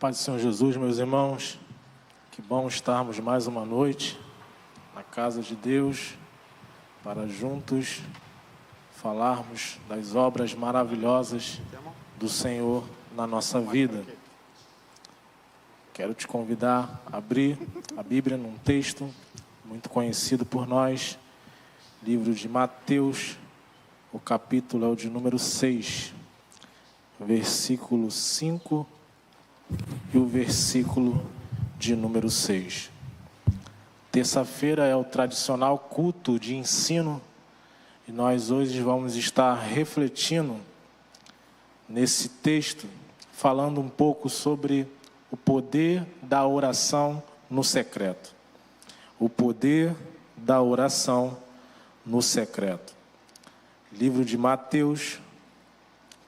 Paz do Senhor Jesus, meus irmãos, que bom estarmos mais uma noite na casa de Deus para juntos falarmos das obras maravilhosas do Senhor na nossa vida. Quero te convidar a abrir a Bíblia num texto muito conhecido por nós, livro de Mateus, o capítulo é o de número 6, versículo 5 e o versículo de número 6. Terça-feira é o tradicional culto de ensino e nós hoje vamos estar refletindo nesse texto, falando um pouco sobre o poder da oração no secreto. O poder da oração no secreto. Livro de Mateus,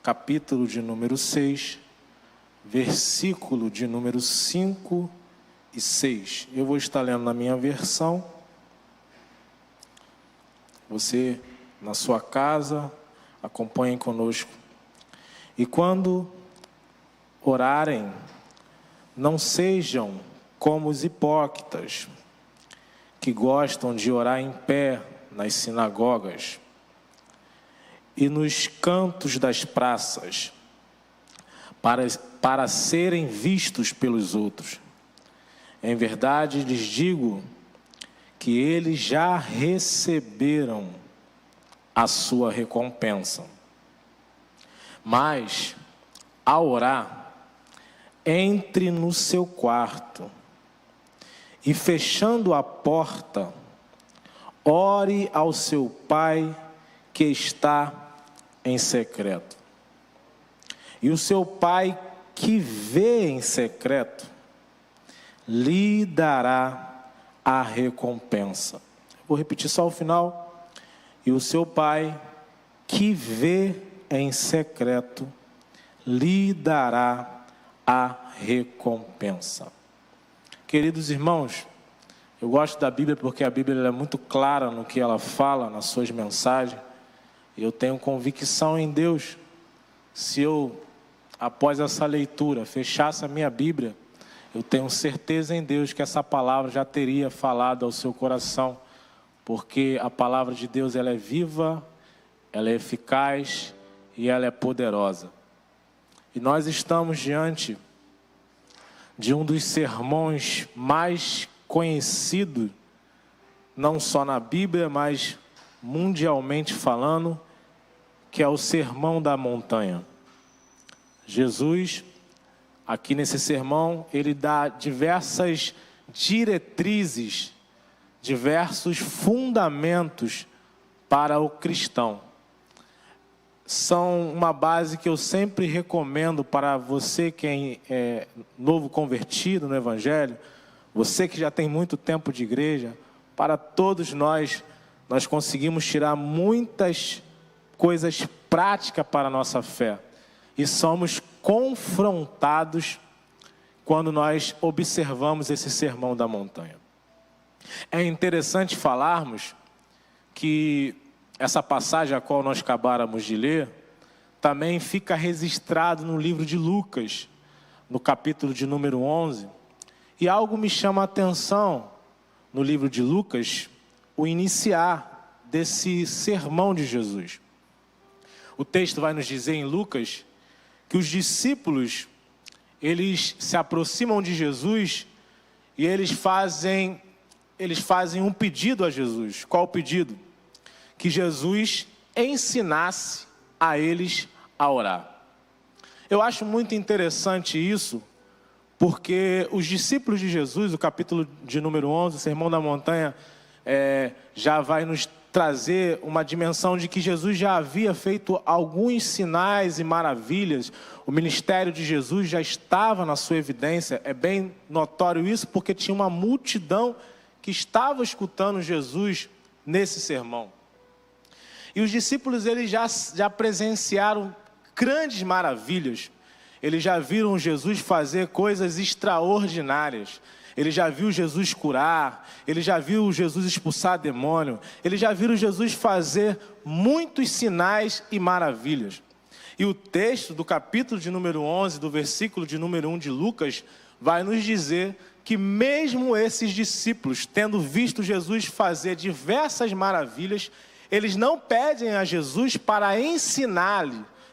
capítulo de número 6, versículo de número 5 e 6. Eu vou estar lendo na minha versão. Você, na sua casa, acompanhe conosco. E quando orarem, não sejam como os hipócritas, que gostam de orar em pé nas sinagogas e nos cantos das praças, para serem vistos pelos outros. Em verdade, lhes digo que eles já receberam a sua recompensa. Mas, ao orar, entre no seu quarto e, fechando a porta, ore ao seu Pai que está em secreto. E o seu Pai que vê em secreto lhe dará a recompensa. Vou repetir só o final. E o seu Pai que vê em secreto lhe dará a recompensa. Queridos irmãos, eu gosto da Bíblia porque a Bíblia é muito clara no que ela fala, nas suas mensagens. E eu tenho convicção em Deus. Se eu, após essa leitura, fechasse a minha Bíblia, eu tenho certeza em Deus que essa palavra já teria falado ao seu coração, porque a palavra de Deus ela é viva, ela é eficaz e ela é poderosa. E nós estamos diante de um dos sermões mais conhecidos, não só na Bíblia, mas mundialmente falando, que é o Sermão da Montanha. Jesus, aqui nesse sermão, ele dá diversas diretrizes, diversos fundamentos para o cristão. São uma base que eu sempre recomendo para você que é novo convertido no Evangelho, você que já tem muito tempo de igreja, para todos nós conseguimos tirar muitas coisas práticas para a nossa fé. E somos confrontados quando nós observamos esse Sermão da Montanha. É interessante falarmos que essa passagem a qual nós acabáramos de ler, também fica registrado no livro de Lucas, no capítulo de número 11. E algo me chama a atenção no livro de Lucas, o iniciar desse sermão de Jesus. O texto vai nos dizer em Lucas que os discípulos, eles se aproximam de Jesus e eles fazem um pedido a Jesus. Qual o pedido? Que Jesus ensinasse a eles a orar. Eu acho muito interessante isso, porque os discípulos de Jesus, o capítulo de número 11, o Sermão da Montanha, já vai nos trazer uma dimensão de que Jesus já havia feito alguns sinais e maravilhas. O ministério de Jesus já estava na sua evidência. É bem notório isso, porque tinha uma multidão que estava escutando Jesus nesse sermão. E os discípulos eles já presenciaram grandes maravilhas. Eles já viram Jesus fazer coisas extraordinárias. Ele já viu Jesus curar, ele já viu Jesus expulsar demônio, ele já viu Jesus fazer muitos sinais e maravilhas. E o texto do capítulo de número 11, do versículo de número 1 de Lucas, vai nos dizer que mesmo esses discípulos, tendo visto Jesus fazer diversas maravilhas, eles não pedem a Jesus para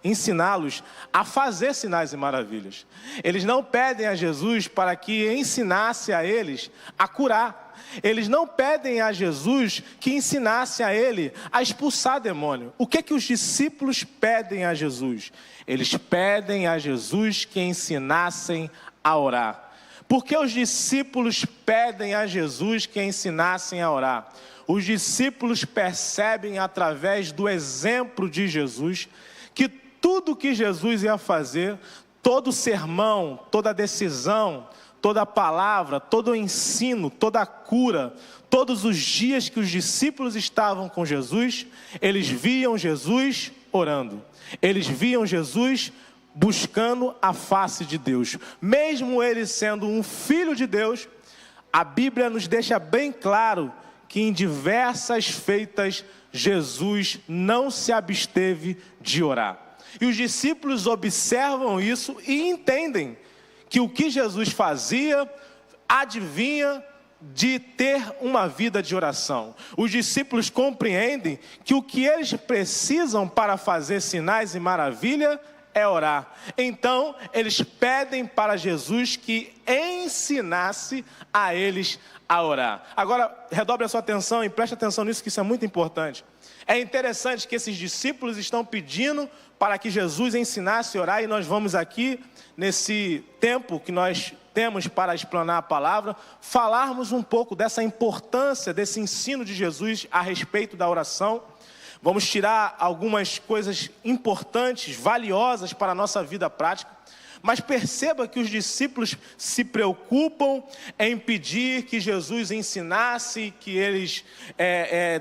ensiná-los a fazer sinais e maravilhas. Eles não pedem a Jesus para que ensinasse a eles a curar. Eles não pedem a Jesus que ensinasse a ele a expulsar demônio. O que os discípulos pedem a Jesus? Eles pedem a Jesus que ensinassem a orar. Por que os discípulos pedem a Jesus que ensinassem a orar? Os discípulos percebem através do exemplo de Jesus que tudo que Jesus ia fazer, todo sermão, toda decisão, toda palavra, todo ensino, toda cura, todos os dias que os discípulos estavam com Jesus, eles viam Jesus orando. Eles viam Jesus buscando a face de Deus. Mesmo ele sendo um filho de Deus, a Bíblia nos deixa bem claro que em diversas feitas Jesus não se absteve de orar. E os discípulos observam isso e entendem que o que Jesus fazia adivinha de ter uma vida de oração. Os discípulos compreendem que o que eles precisam para fazer sinais e maravilha é orar. Então, eles pedem para Jesus que ensinasse a eles a orar. Agora, redobre a sua atenção e preste atenção nisso, que isso é muito importante. É interessante que esses discípulos estão pedindo para que Jesus ensinasse a orar, e nós vamos aqui, nesse tempo que nós temos para explanar a palavra, falarmos um pouco dessa importância, desse ensino de Jesus a respeito da oração. Vamos tirar algumas coisas importantes, valiosas para a nossa vida prática. Mas perceba que os discípulos se preocupam em pedir que Jesus ensinasse, que eles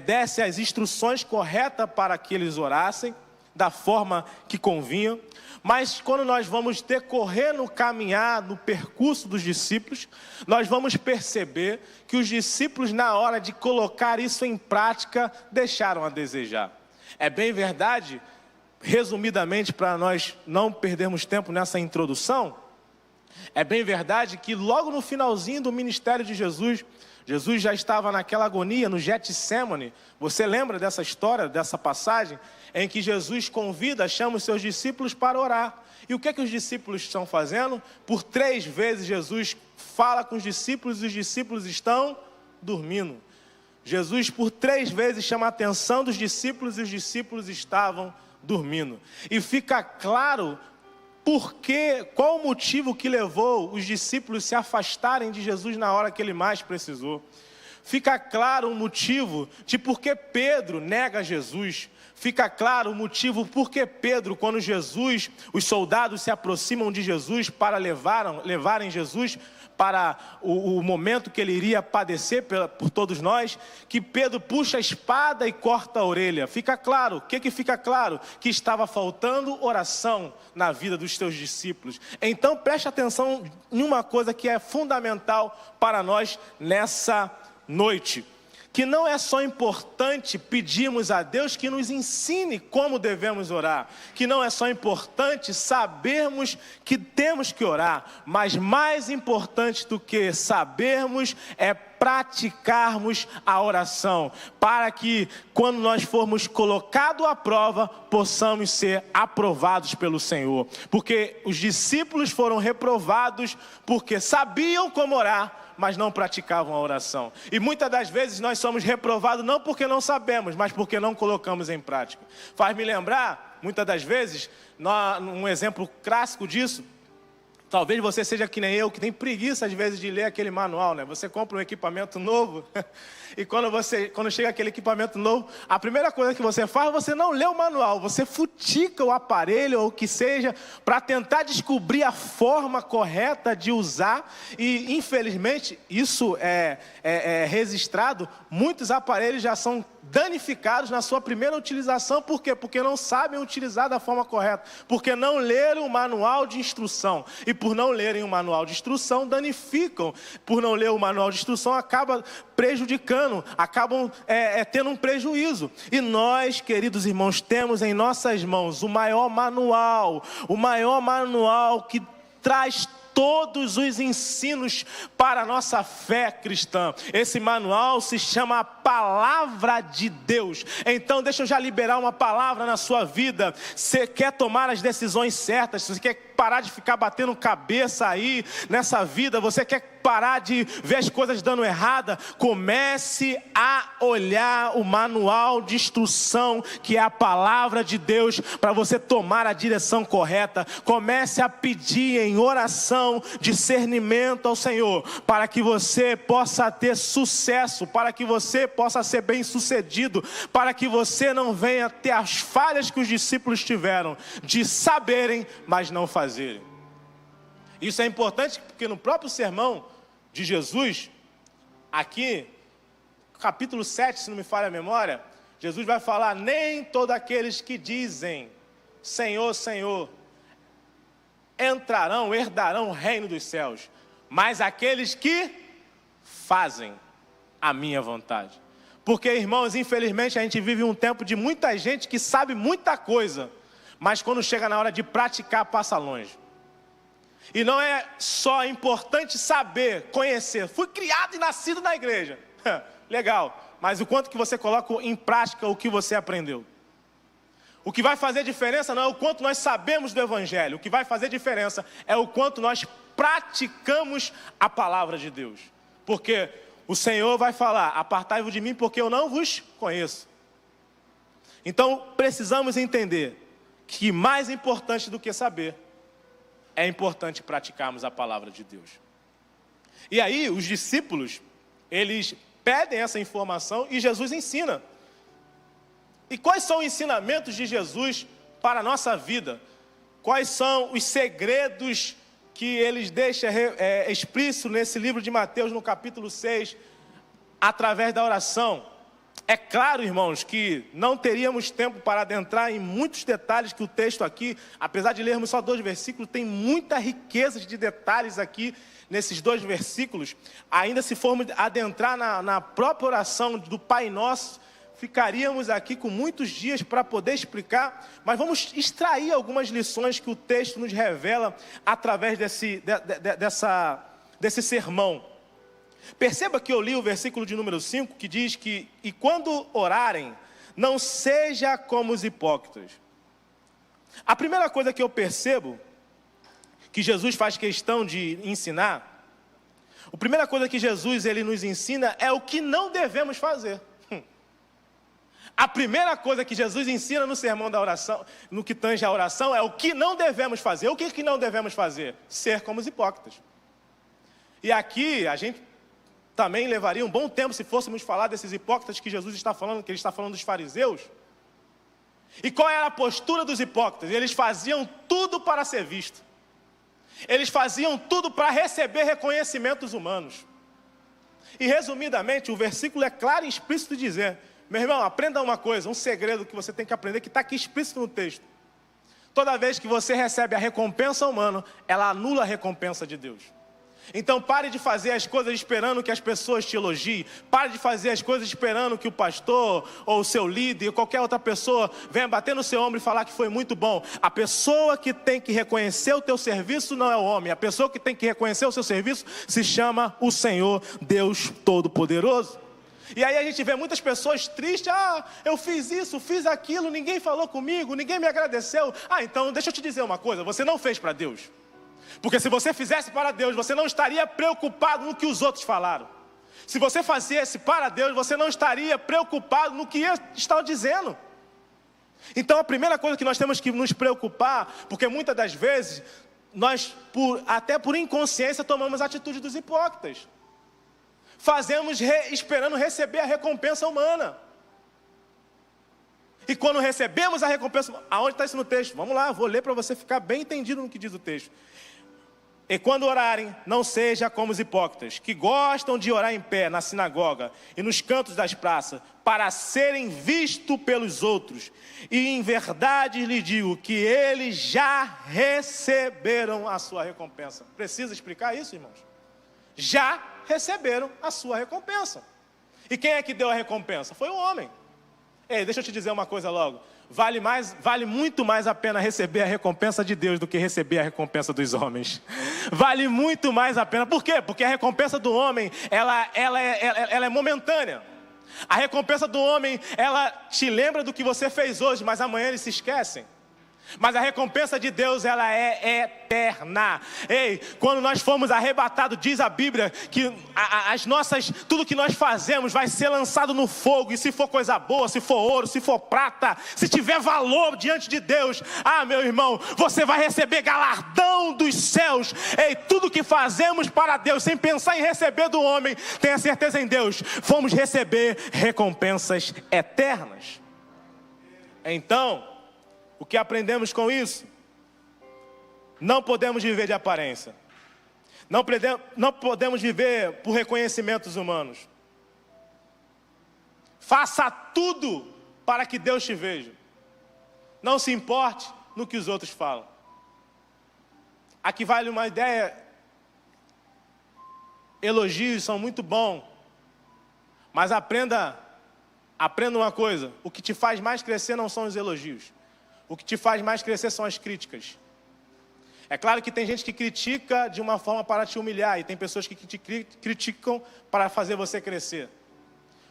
dessem as instruções corretas para que eles orassem, da forma que convinha. Mas quando nós vamos decorrer no caminhar, no percurso dos discípulos, nós vamos perceber que os discípulos, na hora de colocar isso em prática, deixaram a desejar. É bem verdade, resumidamente, para nós não perdermos tempo nessa introdução, é bem verdade que logo no finalzinho do ministério de Jesus, Jesus já estava naquela agonia, no Getsêmani. Você lembra dessa história, dessa passagem, em que Jesus chama os seus discípulos para orar. E o que os discípulos estão fazendo? Por 3 vezes Jesus fala com os discípulos e os discípulos estão dormindo. Jesus por 3 vezes chama a atenção dos discípulos e os discípulos estavam dormindo. E fica claro qual o motivo que levou os discípulos se afastarem de Jesus na hora que ele mais precisou. Fica claro o motivo de por que Pedro nega Jesus. Fica claro o motivo por que Pedro, quando os soldados se aproximam de Jesus para levarem Jesus para o momento que ele iria padecer por todos nós, que Pedro puxa a espada e corta a orelha. Fica claro, o que fica claro? Que estava faltando oração na vida dos teus discípulos. Então preste atenção em uma coisa que é fundamental para nós nessa noite. Que não é só importante pedirmos a Deus que nos ensine como devemos orar, que não é só importante sabermos que temos que orar, mas mais importante do que sabermos é praticarmos a oração, para que quando nós formos colocados à prova, possamos ser aprovados pelo Senhor. Porque os discípulos foram reprovados porque sabiam como orar, mas não praticavam a oração. E muitas das vezes nós somos reprovados não porque não sabemos, mas porque não colocamos em prática. Faz-me lembrar, muitas das vezes, um exemplo clássico disso, talvez você seja que nem eu, que tem preguiça às vezes de ler aquele manual, né? Você compra um equipamento novo e quando chega aquele equipamento novo, a primeira coisa que você faz, você não lê o manual, você futica o aparelho ou o que seja para tentar descobrir a forma correta de usar. E infelizmente isso é registrado, muitos aparelhos já são danificados na sua primeira utilização. Por quê? Porque não sabem utilizar da forma correta, porque não leram o manual de instrução, e por não lerem o manual de instrução, danificam. Por não ler o manual de instrução, acaba prejudicando, acabam tendo um prejuízo. E nós, queridos irmãos, temos em nossas mãos o maior manual que traz todos os ensinos para a nossa fé cristã. Esse manual se chama a Palavra de Deus. Então deixa eu já liberar uma palavra na sua vida. Você quer tomar as decisões certas, você quer parar de ficar batendo cabeça aí nessa vida, você quer parar de ver as coisas dando errada, comece a olhar o manual de instrução, que é a Palavra de Deus, para você tomar a direção correta. Comece a pedir em oração discernimento ao Senhor, para que você possa ter sucesso, para que você possa ser bem sucedido, para que você não venha ter as falhas que os discípulos tiveram, de saberem, mas não fazerem. Isso é importante porque no próprio sermão de Jesus, aqui, capítulo 7, se não me falha a memória, Jesus vai falar: nem todos aqueles que dizem Senhor, Senhor, entrarão, herdarão o reino dos céus, mas aqueles que fazem a minha vontade. Porque, irmãos, infelizmente a gente vive um tempo de muita gente que sabe muita coisa, mas quando chega na hora de praticar, passa longe. E não é só importante saber, conhecer. Fui criado e nascido na igreja. Legal, mas o quanto que você coloca em prática o que você aprendeu. O que vai fazer diferença não é o quanto nós sabemos do Evangelho. O que vai fazer diferença é o quanto nós praticamos a palavra de Deus. Porque o Senhor vai falar: apartai-vos de mim, porque eu não vos conheço. Então precisamos entender que mais importante do que saber, é importante praticarmos a palavra de Deus. E aí os discípulos, eles pedem essa informação e Jesus ensina. E quais são os ensinamentos de Jesus para a nossa vida? Quais são os segredos que eles deixam explícito nesse livro de Mateus, no capítulo 6, através da oração? É claro, irmãos, que não teríamos tempo para adentrar em muitos detalhes que o texto aqui, apesar de lermos só 2 versículos, tem muita riqueza de detalhes aqui nesses 2 versículos. Ainda se formos adentrar na própria oração do Pai Nosso, ficaríamos aqui com muitos dias para poder explicar, mas vamos extrair algumas lições que o texto nos revela através desse sermão. Perceba que eu li o versículo de número 5, que diz que: e quando orarem, não seja como os hipócritas. A primeira coisa que eu percebo, que Jesus faz questão de ensinar, a primeira coisa que Jesus ele nos ensina é o que não devemos fazer. A primeira coisa que Jesus ensina no sermão da oração, no que tange a oração, é o que não devemos fazer. O que não devemos fazer? Ser como os hipócritas. E aqui a gente também levaria um bom tempo se fôssemos falar desses hipócritas que Jesus está falando, que ele está falando dos fariseus. E qual era a postura dos hipócritas? Eles faziam tudo para ser visto. Eles faziam tudo para receber reconhecimentos humanos. E resumidamente, o versículo é claro e explícito de dizer: meu irmão, aprenda uma coisa, um segredo que você tem que aprender, que está aqui explícito no texto. Toda vez que você recebe a recompensa humana, ela anula a recompensa de Deus. Então pare de fazer as coisas esperando que as pessoas te elogiem. Pare de fazer as coisas esperando que o pastor, ou o seu líder, ou qualquer outra pessoa venha bater no seu ombro e falar que foi muito bom. A pessoa que tem que reconhecer o teu serviço não é o homem. A pessoa que tem que reconhecer o seu serviço se chama o Senhor, Deus Todo-Poderoso. E aí a gente vê muitas pessoas tristes: ah, eu fiz isso, fiz aquilo, ninguém falou comigo, ninguém me agradeceu. Ah, então deixa eu te dizer uma coisa, você não fez para Deus. Porque se você fizesse para Deus, você não estaria preocupado no que os outros falaram. Se você fizesse para Deus, você não estaria preocupado no que eles estão dizendo. Então a primeira coisa que nós temos que nos preocupar, porque muitas das vezes, nós até por inconsciência tomamos a atitude dos hipócritas. Fazemos esperando receber a recompensa humana. E quando recebemos a recompensa, aonde está isso no texto? Vamos lá, vou ler para você ficar bem entendido no que diz o texto. E quando orarem, não seja como os hipócritas, que gostam de orar em pé na sinagoga e nos cantos das praças, para serem vistos pelos outros. E em verdade lhe digo que eles já receberam a sua recompensa. Precisa explicar isso, irmãos? Já receberam a sua recompensa. E quem é que deu a recompensa? Foi o homem. Ei, deixa eu te dizer uma coisa logo. Vale muito mais a pena receber a recompensa de Deus do que receber a recompensa dos homens. Vale muito mais a pena. Por quê? Porque a recompensa do homem, ela é momentânea. A recompensa do homem, ela te lembra do que você fez hoje, mas amanhã eles se esquecem. Mas a recompensa de Deus, ela é eterna. Ei, quando nós formos arrebatados, diz a Bíblia que tudo que nós fazemos vai ser lançado no fogo. E se for coisa boa, se for ouro, se for prata, se tiver valor diante de Deus, meu irmão, você vai receber galardão dos céus. Ei, tudo que fazemos para Deus, sem pensar em receber do homem, tenha certeza em Deus, vamos receber recompensas eternas. Então, o que aprendemos com isso? Não podemos viver de aparência. Não podemos viver por reconhecimentos humanos. Faça tudo para que Deus te veja. Não se importe no que os outros falam. Aqui vale uma ideia. Elogios são muito bons. Mas aprenda uma coisa. O que te faz mais crescer não são os elogios. O que te faz mais crescer são as críticas. É claro que tem gente que critica de uma forma para te humilhar. E tem pessoas que te criticam para fazer você crescer.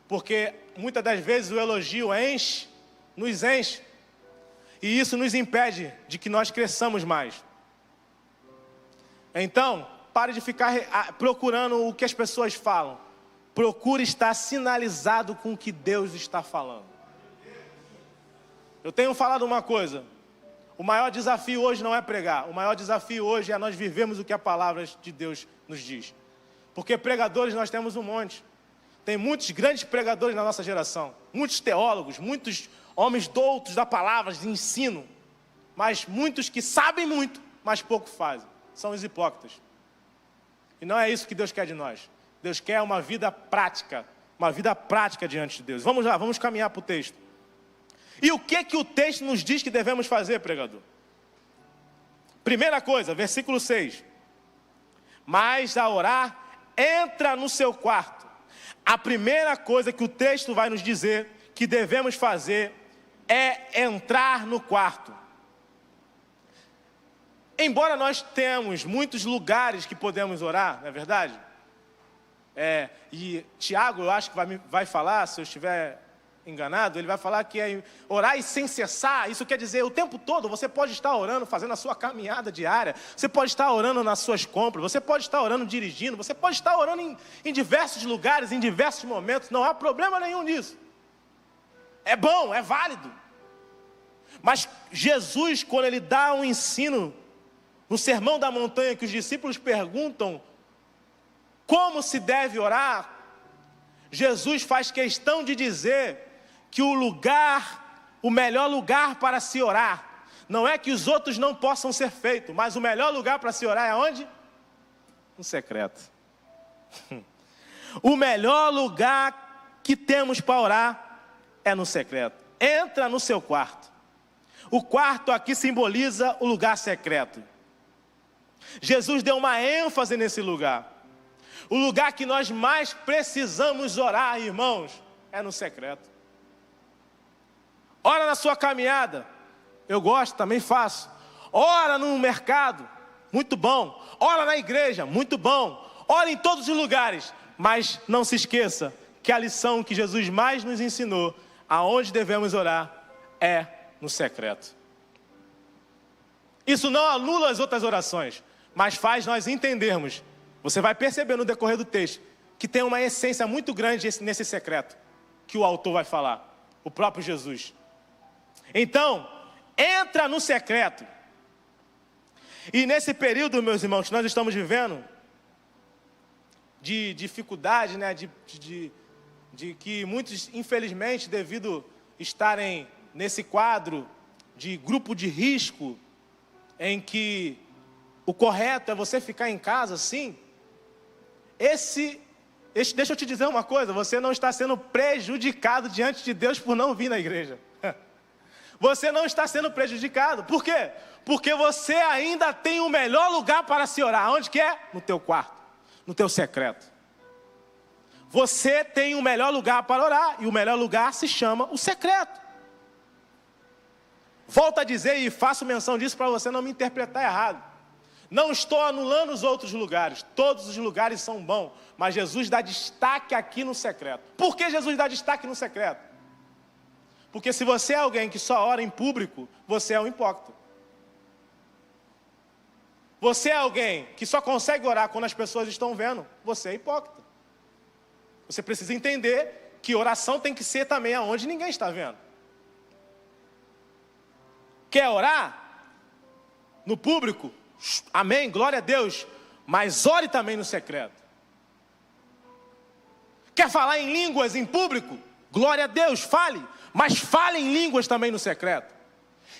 Porque muitas das vezes o elogio nos enche. E isso nos impede de que nós cresçamos mais. Então, pare de ficar procurando o que as pessoas falam. Procure estar sinalizado com o que Deus está falando. Eu tenho falado uma coisa. O maior desafio hoje não é pregar. O maior desafio hoje é nós vivermos o que a palavra de Deus nos diz. Porque pregadores nós temos um monte. Tem muitos grandes pregadores na nossa geração. Muitos teólogos, muitos homens doutos da palavra, de ensino. Mas muitos que sabem muito, mas pouco fazem. São os hipócritas. E não é isso que Deus quer de nós. Deus quer uma vida prática. Uma vida prática diante de Deus. Vamos lá, vamos caminhar para o texto. E o que o texto nos diz que devemos fazer, pregador? Primeira coisa, versículo 6. Mas a orar, entra no seu quarto. A primeira coisa que o texto vai nos dizer que devemos fazer é entrar no quarto. Embora nós tenhamos muitos lugares que podemos orar, não é verdade? E Tiago, eu acho que vai falar, se eu estiver enganado, ele vai falar que é orar e sem cessar. Isso quer dizer, o tempo todo você pode estar orando, fazendo a sua caminhada diária. Você pode estar orando nas suas compras. Você pode estar orando dirigindo. Você pode estar orando em diversos lugares, em diversos momentos. Não há problema nenhum nisso. É bom, é válido. Mas Jesus, quando ele dá um ensino no Sermão da Montanha, que os discípulos perguntam como se deve orar, Jesus faz questão de dizer que o melhor lugar para se orar, não é que os outros não possam ser feitos, mas o melhor lugar para se orar é onde? No secreto. O melhor lugar que temos para orar é no secreto. Entra no seu quarto. O quarto aqui simboliza o lugar secreto. Jesus deu uma ênfase nesse lugar. O lugar que nós mais precisamos orar, irmãos, é no secreto. Ora na sua caminhada, eu gosto, também faço. Ora no mercado, muito bom. Ora na igreja, muito bom. Ora em todos os lugares, mas não se esqueça que a lição que Jesus mais nos ensinou, aonde devemos orar, é no secreto. Isso não anula as outras orações, mas faz nós entendermos. Você vai perceber no decorrer do texto que tem uma essência muito grande nesse secreto que o autor vai falar, o próprio Jesus. Então, entra no secreto. E nesse período, meus irmãos, que nós estamos vivendo, de dificuldade, né, de que muitos, infelizmente, devido estarem nesse quadro de grupo de risco, em que o correto é você ficar em casa, sim, deixa eu te dizer uma coisa, você não está sendo prejudicado diante de Deus por não vir na igreja. Você não está sendo prejudicado. Por quê? Porque você ainda tem o melhor lugar para se orar. Onde que é? No teu quarto, no teu secreto. Você tem o melhor lugar para orar, e o melhor lugar se chama o secreto. Volto a dizer e faço menção disso para você não me interpretar errado. Não estou anulando os outros lugares, todos os lugares são bons, mas Jesus dá destaque aqui no secreto. Por que Jesus dá destaque no secreto? Porque se você é alguém que só ora em público, você é um hipócrita. Você é alguém que só consegue orar quando as pessoas estão vendo, você é hipócrita. Você precisa entender que oração tem que ser também aonde ninguém está vendo. Quer orar? No público? Amém, glória a Deus. Mas ore também no secreto. Quer falar em línguas em público? Glória a Deus, fale. Mas fale em línguas também no secreto.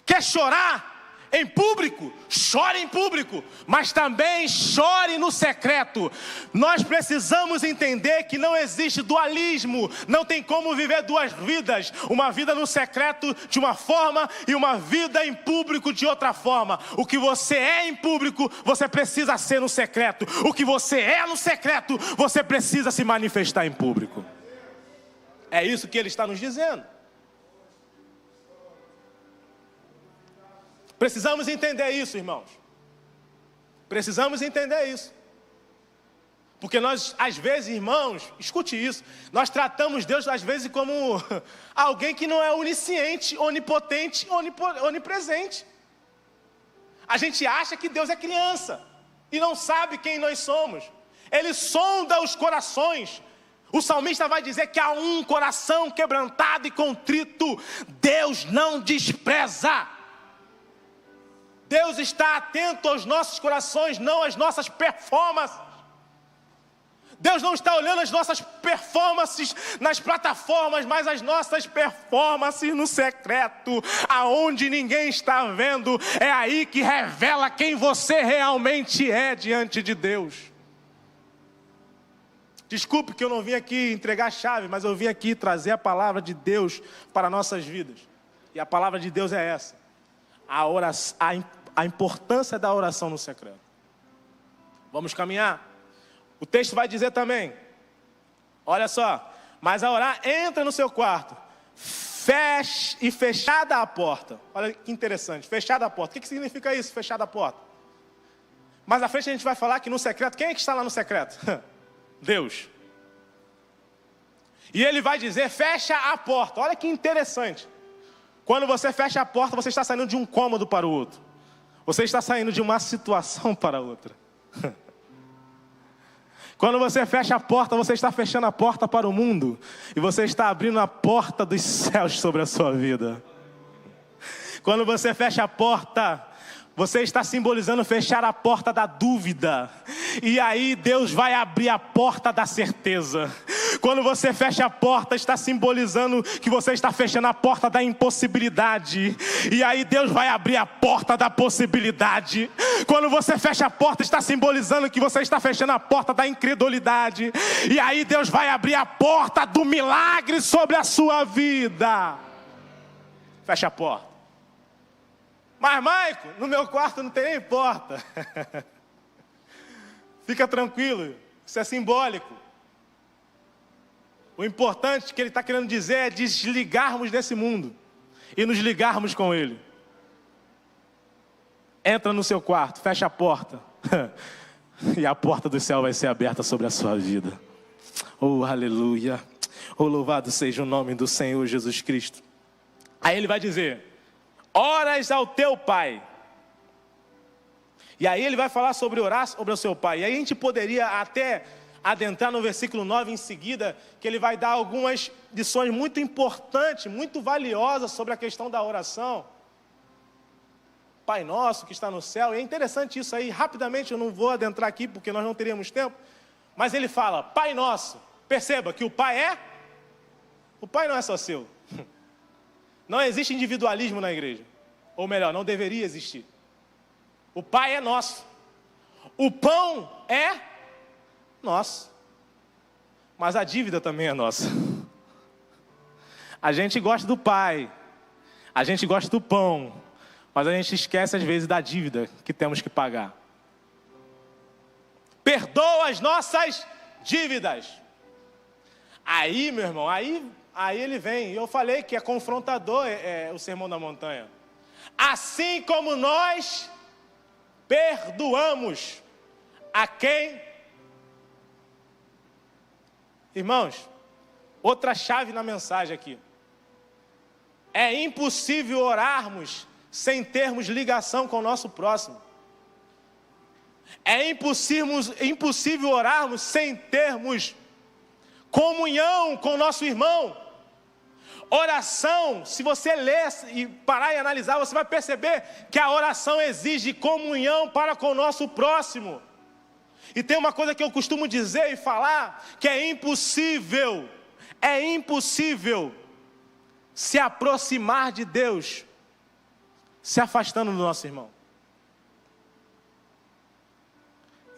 Quer chorar em público? Chore em público, mas também chore no secreto. Nós precisamos entender que não existe dualismo. Não tem como viver duas vidas. Uma vida no secreto de uma forma e uma vida em público de outra forma. O que você é em público, você precisa ser no secreto. O que você é no secreto, você precisa se manifestar em público. É isso que ele está nos dizendo. Precisamos entender isso, irmãos. Precisamos entender isso. Porque nós, às vezes, irmãos, escute isso, nós tratamos Deus, às vezes, como alguém que não é onisciente, onipotente, onipresente. A gente acha que Deus é criança e não sabe quem nós somos. Ele sonda os corações. O salmista vai dizer que há um coração quebrantado e contrito, Deus não despreza. Deus está atento aos nossos corações, não às nossas performances. Deus não está olhando as nossas performances nas plataformas, mas as nossas performances no secreto, aonde ninguém está vendo. É aí que revela quem você realmente é diante de Deus. Desculpe que eu não vim aqui entregar a chave, mas eu vim aqui trazer a palavra de Deus para nossas vidas. E a palavra de Deus é essa. A importância da oração no secreto. Vamos caminhar. O texto vai dizer também, olha só, mas a orar, entra no seu quarto, fechada a porta. Olha que interessante, fechada a porta. O que significa isso, fechada a porta? Mas à frente a gente vai falar que no secreto, quem é que está lá no secreto? Deus. E ele vai dizer, fecha a porta. Olha que interessante. Quando você fecha a porta, você está saindo de um cômodo para o outro. Você está saindo de uma situação para outra. Quando você fecha a porta, você está fechando a porta para o mundo. E você está abrindo a porta dos céus sobre a sua vida. Quando você fecha a porta, você está simbolizando fechar a porta da dúvida. E aí Deus vai abrir a porta da certeza. Quando você fecha a porta, está simbolizando que você está fechando a porta da impossibilidade. E aí Deus vai abrir a porta da possibilidade. Quando você fecha a porta, está simbolizando que você está fechando a porta da incredulidade. E aí Deus vai abrir a porta do milagre sobre a sua vida. Fecha a porta. Mas, Maico, no meu quarto não tem nem porta. Fica tranquilo, isso é simbólico. O importante que ele está querendo dizer é desligarmos desse mundo e nos ligarmos com ele. Entra no seu quarto, fecha a porta e a porta do céu vai ser aberta sobre a sua vida. Oh, aleluia. Oh, louvado seja o nome do Senhor Jesus Cristo. Aí ele vai dizer, oras ao teu pai. E aí ele vai falar sobre orar sobre o seu pai. E aí a gente poderia até adentrar no versículo 9 em seguida, que ele vai dar algumas lições muito importantes, muito valiosas sobre a questão da oração. Pai nosso que está no céu, e é interessante isso aí, rapidamente eu não vou adentrar aqui porque nós não teríamos tempo, mas ele fala, Pai nosso, perceba que o Pai não é só seu. Não existe individualismo na igreja, ou melhor, não deveria existir. O Pai é nosso, O pão é nosso, mas a dívida também é nossa. A gente gosta do Pai, a gente gosta do pão, mas a gente esquece às vezes da dívida que temos que pagar. Perdoa as nossas dívidas. Aí, meu irmão, aí ele vem. Eu falei que é confrontador o Sermão da Montanha. Assim como nós perdoamos a quem... Irmãos, outra chave na mensagem aqui. É impossível orarmos sem termos ligação com o nosso próximo. É impossível orarmos sem termos comunhão com o nosso irmão. Oração, se você ler e parar e analisar, você vai perceber que a oração exige comunhão para com o nosso próximo. E tem uma coisa que eu costumo dizer e falar, que é impossível se aproximar de Deus se afastando do nosso irmão.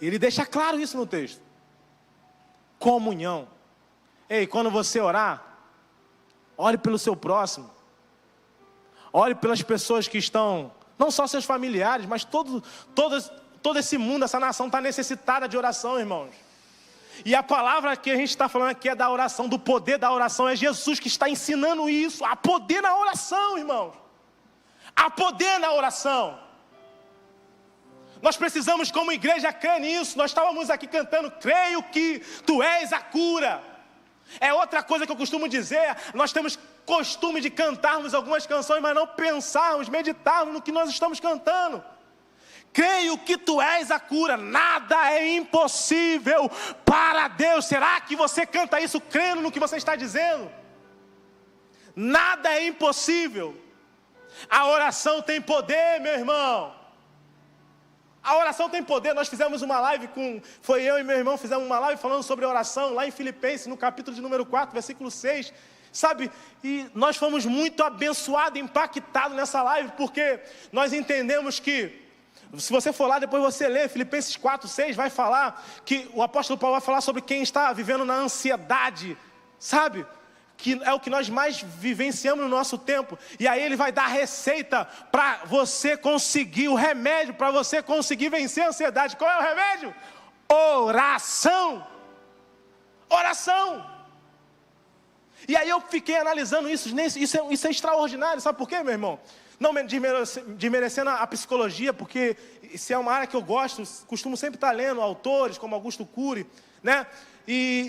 Ele deixa claro isso no texto. Comunhão. Ei, quando você orar, ore pelo seu próximo. Ore pelas pessoas que estão, não só seus familiares, mas todo esse mundo, essa nação está necessitada de oração, irmãos. E a palavra que a gente está falando aqui é da oração, do poder da oração. É Jesus que está ensinando isso. Há poder na oração, irmãos. Há poder na oração. Nós precisamos, como igreja, crer nisso. Nós estávamos aqui cantando, creio que tu és a cura. É outra coisa que eu costumo dizer. Nós temos costume de cantarmos algumas canções, mas não pensarmos, meditarmos no que nós estamos cantando. Creio que tu és a cura. Nada é impossível para Deus. Será que você canta isso crendo no que você está dizendo? Nada é impossível. A oração tem poder, meu irmão. A oração tem poder. Nós fizemos uma live foi eu e meu irmão, fizemos uma live falando sobre oração, lá em Filipenses, no capítulo de número 4, versículo 6. Sabe, e nós fomos muito abençoados, impactados nessa live, porque nós entendemos que, se você for lá, depois você lê, Filipenses 4, 6, vai falar que o apóstolo Paulo vai falar sobre quem está vivendo na ansiedade, sabe? Que é o que nós mais vivenciamos no nosso tempo. E aí ele vai dar a receita para você conseguir, o remédio para você conseguir vencer a ansiedade. Qual é o remédio? Oração. Oração. E aí eu fiquei analisando isso. Isso é extraordinário. Sabe por quê, meu irmão? Não desmerecendo a psicologia, porque isso é uma área que eu gosto. Costumo sempre estar lendo autores como Augusto Cury, né?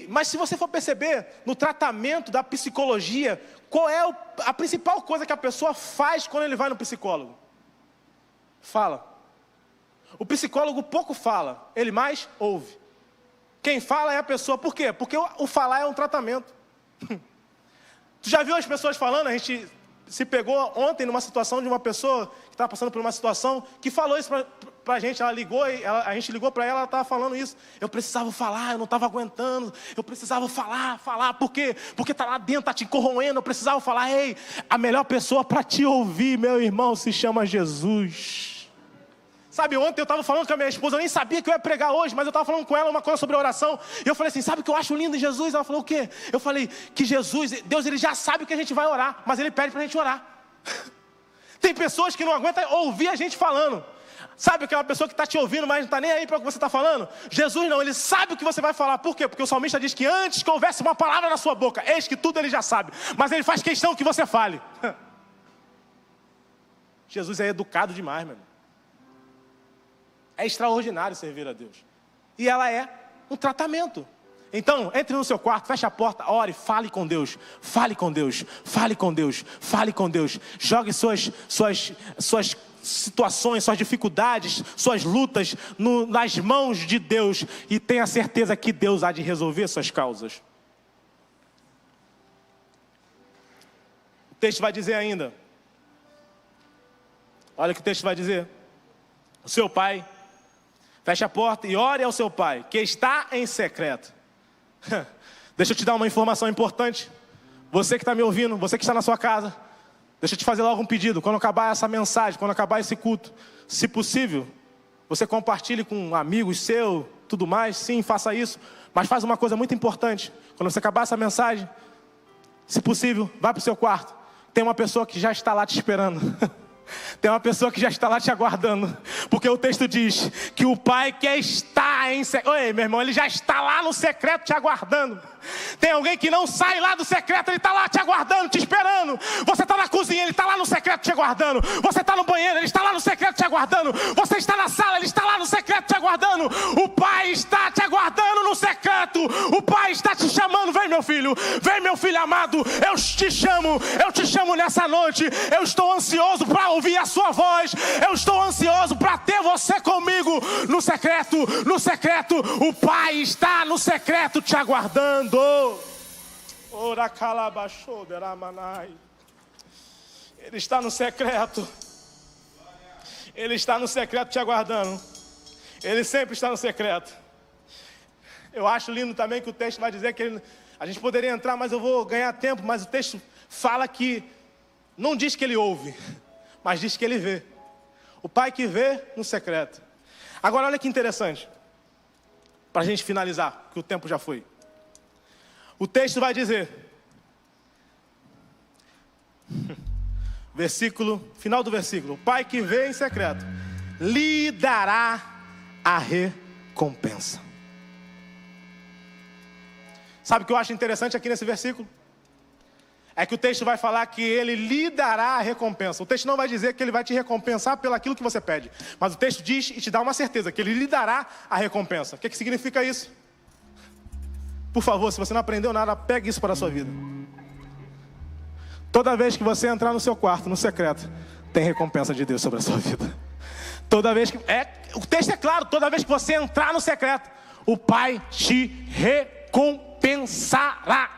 Mas se você for perceber, no tratamento da psicologia, qual é a principal coisa que a pessoa faz quando ele vai no psicólogo? Fala. O psicólogo pouco fala, ele mais ouve. Quem fala é a pessoa. Por quê? Porque o falar é um tratamento. Tu já viu as pessoas falando? A gente se pegou ontem numa situação de uma pessoa que estava passando por uma situação que falou isso pra gente. Ela ligou, a gente ligou para ela estava falando isso. Eu precisava falar, eu não estava aguentando. Eu precisava falar, por quê? Porque está lá dentro, está te corroendo. Eu precisava falar. Ei, a melhor pessoa para te ouvir, meu irmão, se chama Jesus. Sabe, ontem eu estava falando com a minha esposa, eu nem sabia que eu ia pregar hoje, mas eu estava falando com ela uma coisa sobre oração. E eu falei assim, sabe o que eu acho lindo em Jesus? Ela falou, o quê? Eu falei que Jesus, Deus, ele já sabe o que a gente vai orar, mas ele pede para a gente orar. Tem pessoas que não aguentam ouvir a gente falando. Sabe aquela pessoa que está te ouvindo, mas não está nem aí para o que você está falando? Jesus não, ele sabe o que você vai falar. Por quê? Porque o salmista diz que antes que houvesse uma palavra na sua boca, eis que tudo ele já sabe. Mas ele faz questão que você fale. Jesus é educado demais, meu irmão. É extraordinário servir a Deus. E ela é um tratamento. Então, entre no seu quarto, feche a porta, ore, fale com Deus. Fale com Deus, fale com Deus, fale com Deus. Jogue suas situações, suas dificuldades, suas lutas nas mãos de Deus. E tenha certeza que Deus há de resolver suas causas. O texto vai dizer ainda. Olha o que o texto vai dizer. O seu pai... Feche a porta e ore ao seu pai, que está em secreto. Deixa eu te dar uma informação importante. Você que está me ouvindo, você que está na sua casa, deixa eu te fazer logo um pedido. Quando acabar essa mensagem, quando acabar esse culto, se possível, você compartilhe com amigos seus, tudo mais. Sim, faça isso. Mas faz uma coisa muito importante. Quando você acabar essa mensagem, se possível, vá para o seu quarto. Tem uma pessoa que já está lá te esperando. Tem uma pessoa que já está lá te aguardando. Porque o texto diz que o Pai que está em secreto. Oi, meu irmão, Ele já está lá no secreto te aguardando. Tem alguém que não sai lá do secreto, Ele está lá te aguardando, te esperando. Você está na cozinha, Ele está lá no secreto te aguardando. Você está no banheiro, Ele está lá no secreto te aguardando. Você está na sala, Ele está lá no secreto te aguardando. O Pai está te aguardando no secreto. O Pai está te chamando. Vem, meu filho amado, eu te chamo nessa noite. Eu estou ansioso para ouvir a sua voz. Eu estou ansioso para ter você comigo no secreto. No secreto, o Pai está no secreto te aguardando. Ele está no secreto. Ele está no secreto te aguardando. Ele sempre está no secreto. Eu acho lindo também que o texto vai dizer que a gente poderia entrar, mas eu vou ganhar tempo. Mas o texto fala que não diz que Ele ouve, mas diz que Ele vê. O Pai que vê no secreto. Agora olha que interessante, para a gente finalizar, que o tempo já foi. O texto vai dizer, final do versículo: o Pai que vê em secreto lhe dará a recompensa. Sabe o que eu acho interessante aqui nesse versículo? É que o texto vai falar que Ele lhe dará a recompensa. O texto não vai dizer que Ele vai te recompensar pelo aquilo que você pede, mas o texto diz e te dá uma certeza, que Ele lhe dará a recompensa. O que significa isso? Por favor, se você não aprendeu nada, pegue isso para a sua vida. Toda vez que você entrar no seu quarto, no secreto, tem recompensa de Deus sobre a sua vida. Toda vez que... o texto é claro, toda vez que você entrar no secreto, o Pai te recompensará.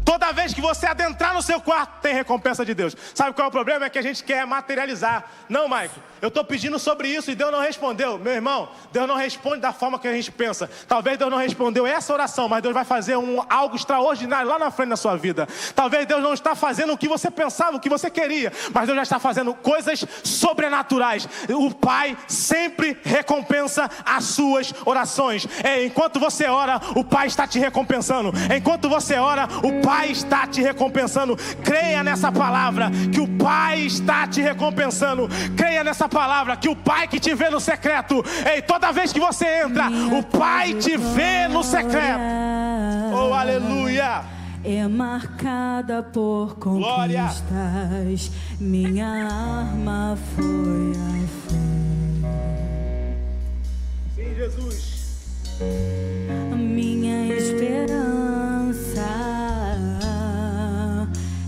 Toda vez que você adentrar no seu quarto, tem recompensa de Deus. Sabe qual é o problema? É que a gente quer materializar. Não, Michael, eu estou pedindo sobre isso e Deus não respondeu. Meu irmão, Deus não responde da forma que a gente pensa. Talvez Deus não respondeu essa oração, mas Deus vai fazer algo extraordinário lá na frente da sua vida. Talvez Deus não está fazendo o que você pensava, o que você queria, mas Deus já está fazendo coisas sobrenaturais. O Pai sempre recompensa as suas orações. Enquanto você ora, o Pai está te recompensando. Enquanto você ora, o Pai está te recompensando. Creia nessa palavra, que o Pai está te recompensando. Creia nessa palavra, que o Pai que te vê no secreto, toda vez que você entra, o Pai te vê no secreto. Oh, aleluia! É marcada por conquistas. Glória. Minha arma foi a fé. Sim, Jesus. Minha esperança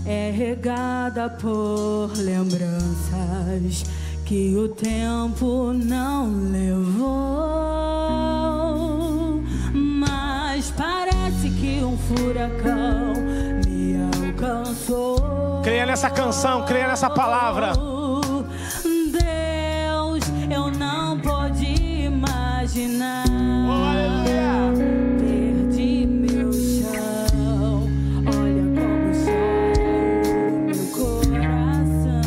é regada por lembranças que o tempo não levou. Mas parece que um furacão me alcançou. Creia nessa canção, creia nessa palavra. Deus, eu não pude imaginar. Oh, aleluia. Perdi meu chão. Olha como chora meu coração.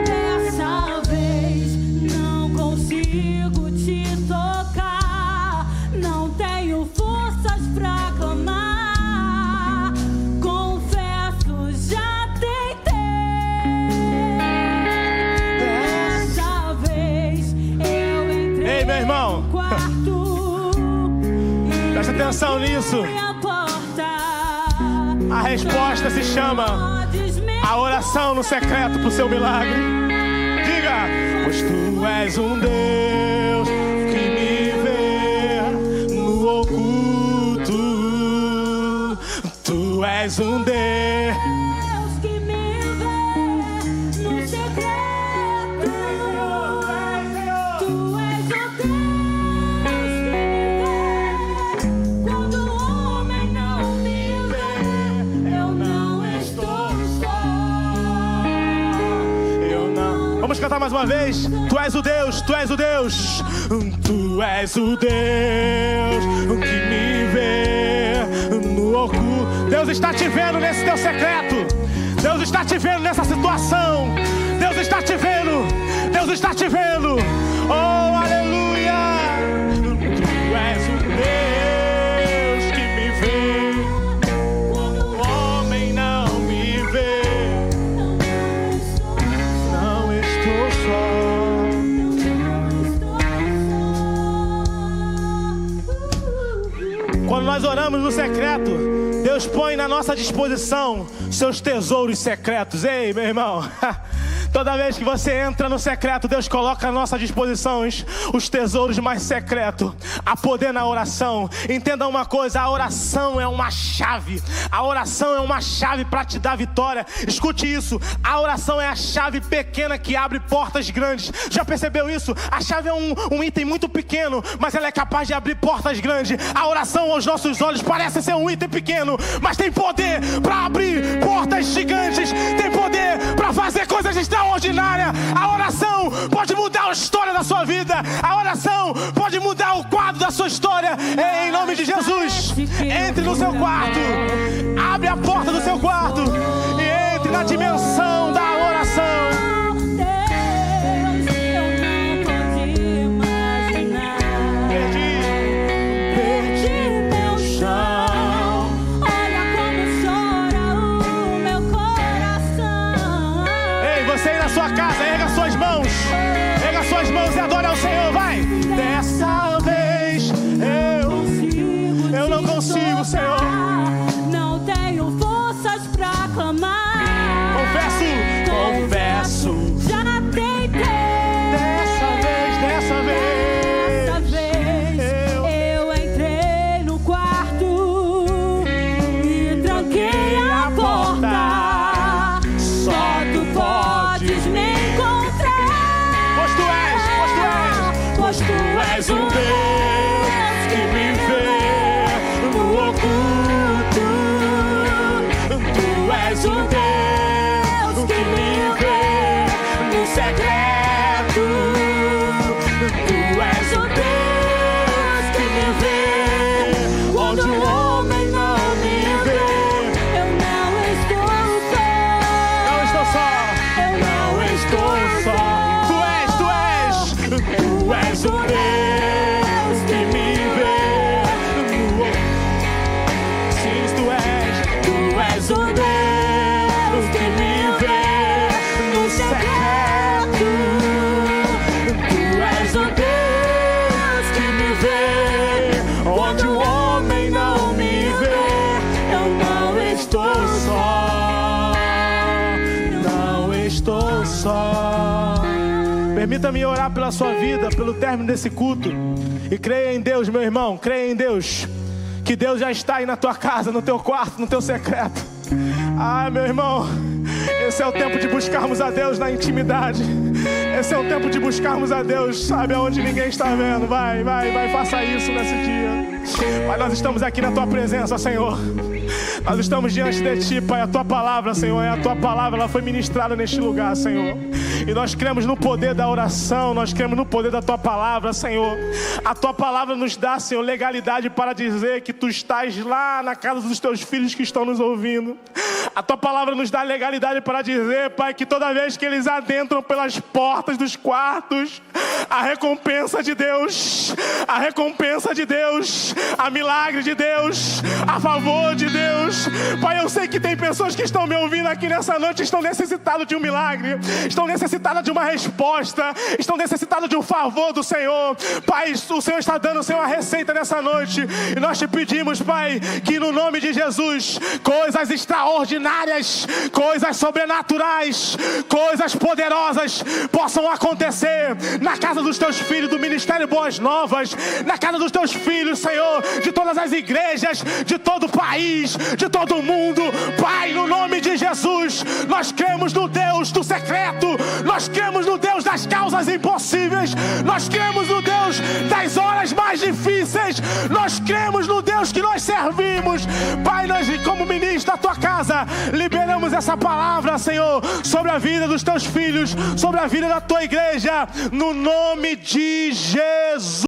Dessa vez não consigo te tocar. Não tenho forças pra clamar. Confesso, já tentei. Dessa vez eu entrei Ei, meu irmão, no quarto e presta atenção nisso. abri a porta. A resposta se chama a oração no secreto para o seu milagre. Diga: pois tu és um Deus que me vê no oculto. Tu és um Deus. Deus que me vê no secreto. Tu és o Deus que me vê quando o homem não me vê. Eu não estou só. Eu não. Vamos cantar mais uma vez. Tu és o Deus, tu és o Deus. Tu és o Deus que me vê no oculto. Deus está te vendo nesse teu secreto. Deus está te vendo nessa situação. Deus está te vendo. Deus está te vendo. Oh, aleluia. Tu és o Deus que me vê quando o homem não me vê. Não estou só. Quando nós oramos no secreto, Deus põe na nossa disposição seus tesouros secretos. Ei, meu irmão, toda vez que você entra no secreto, Deus coloca à nossa disposição os tesouros mais secretos. Há poder na oração. Entenda uma coisa, a oração é uma chave. A oração é uma chave para te dar vitória. Escute isso, a oração é a chave pequena que abre portas grandes. Já percebeu isso? A chave é um item muito pequeno, mas ela é capaz de abrir portas grandes. A oração aos nossos olhos parece ser um item pequeno, mas tem poder para abrir portas gigantes. Tem poder para fazer coisas extraordinárias. A oração pode mudar a história da sua vida. A oração pode mudar o quadro da sua história. Em nome de Jesus, entre no seu quarto, abre a porta do seu quarto e entre na dimensão da oração. Sua casa, erga suas mãos e adore ao Senhor, vai. Dessa vez eu não consigo, Senhor. Não tenho forças pra clamar. Confesso. Já tentei. Dessa vez eu entrei no quarto e tranquei a porta. Só tu podes me encontrar. Pois tu és um Deus que me vê no oculto. Tu és um Deus que me vê no secreto. Tu és um Deus que me vê onde o homem não me vê. Eu não estou só. Eu não estou só. Tu és o Deus que me vê. Sim, tu és o Deus que me vê no secreto. Tu és o Deus que me vê onde o homem não me vê. Eu não estou só. Não estou só. Permita-me orar pela sua vida, pelo término desse culto. E creia em Deus, meu irmão, creia em Deus. Que Deus já está aí na tua casa, no teu quarto, no teu secreto. Ah, meu irmão, esse é o tempo de buscarmos a Deus na intimidade. Esse é o tempo de buscarmos a Deus, sabe, aonde ninguém está vendo. Vai, faça isso nesse dia. Pai, nós estamos aqui na tua presença, Senhor. Nós estamos diante de ti, Pai. A tua palavra, Senhor, a tua palavra, ela foi ministrada neste lugar, Senhor. E nós cremos no poder da oração, nós cremos no poder da tua palavra, Senhor. A tua palavra nos dá, Senhor, legalidade para dizer que tu estás lá na casa dos teus filhos que estão nos ouvindo. A tua palavra nos dá legalidade para dizer, Pai, que toda vez que eles adentram pelas portas dos quartos, a recompensa de Deus, a milagre de Deus, a favor de Deus. Pai, eu sei que tem pessoas que estão me ouvindo aqui nessa noite, estão necessitadas de um milagre, estão necessitadas de uma resposta, estão necessitadas de um favor do Senhor. Pai, o Senhor está dando, Senhor, a receita nessa noite. E nós te pedimos, Pai, que no nome de Jesus, coisas extraordinárias, coisas sobrenaturais, coisas poderosas possam acontecer na casa dos teus filhos do Ministério Boas Novas, na casa dos teus filhos, Senhor, de todas as igrejas, de todo o país, de todo o mundo. Pai, no nome de Jesus, nós cremos no Deus do secreto, nós cremos no Deus das causas impossíveis, nós cremos no Deus das horas mais difíceis, nós cremos no Deus que nós servimos. Pai, nós, como ministros da tua casa, liberamos essa palavra, Senhor, sobre a vida dos teus filhos, sobre a vida da tua igreja, no nome de Jesus.